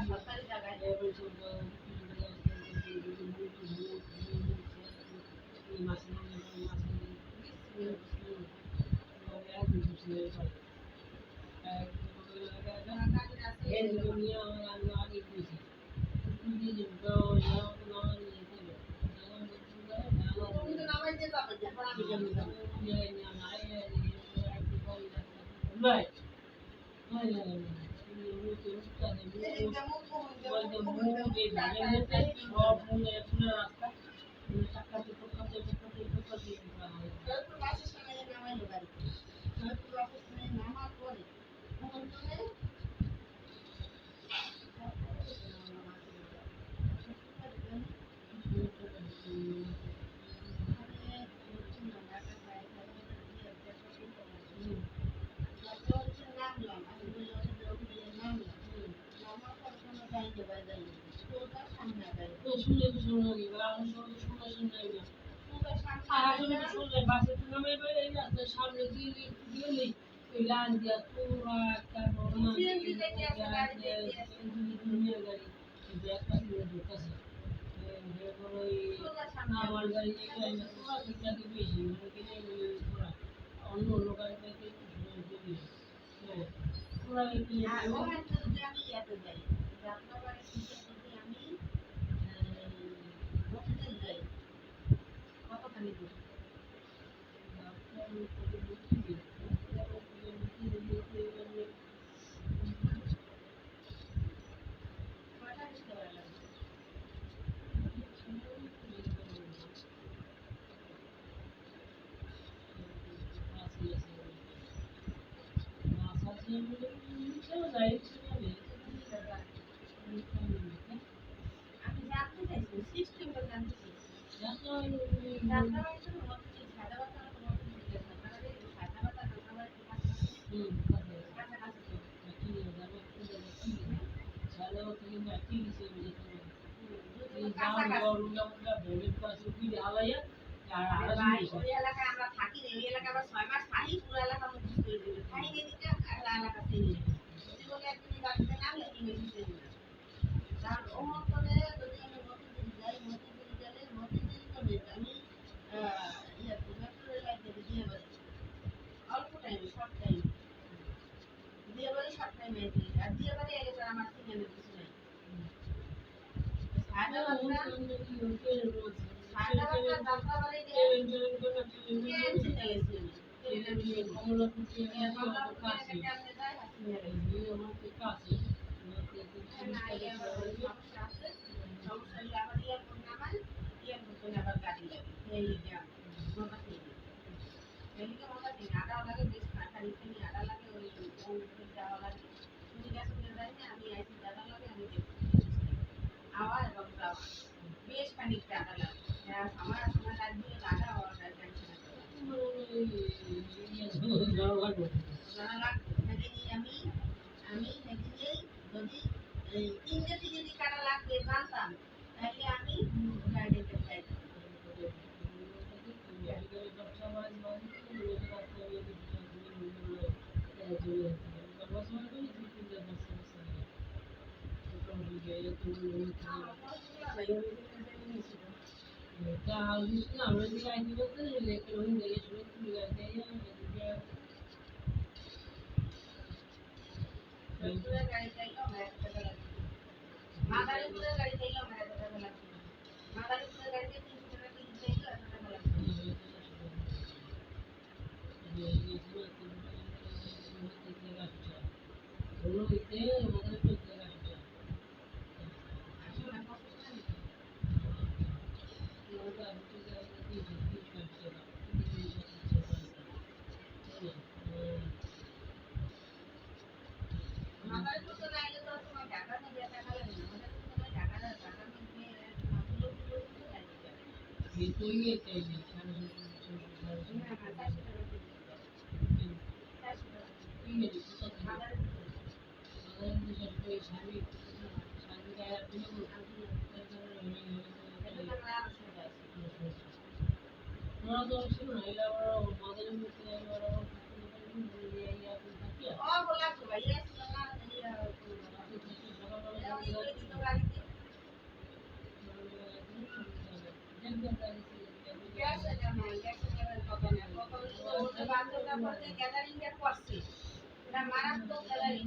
সরকারি জায়গায় মারাত্মক গ্যালারি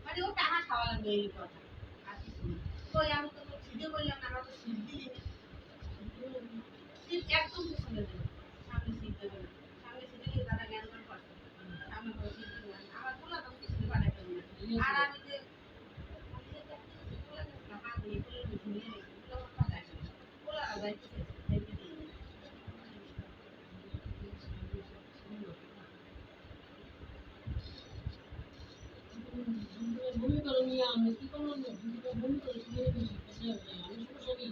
মানে ও টাকা খাওয়া লাগবে এই কথা কই আমি তো সিদ্ধি বললাম না আমার তো সিদ্ধি সিদ্ধ একদম পছন্দ দেবে সামনে সিদ্ধ দেবে সামনে সিদ্ধ দিয়ে তারা জ্ঞান করে করছে সামনে করে সিদ্ধ দেবে আমার বলা তো কিছু বানাই দেবে আর আমি যে ভূমি করে নিয়ে আমি কি করলাম ভূমি করে নিয়ে আমি সবই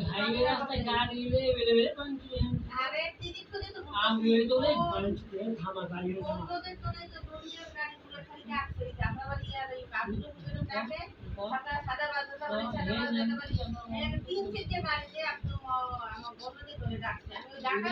हाईवे रास्ता गाड़ी ले ले अरे टिकट को दे तो हम ये तो नहीं पंच के थामा गाड़ी में थामा तो नहीं तो प्रोविजन गाड़ी पूरा खाली काट कर जाना वाली यार ये बाबू लोग जो काटे सादा सादा बात तो सादा बात एक तीन से गाड़ी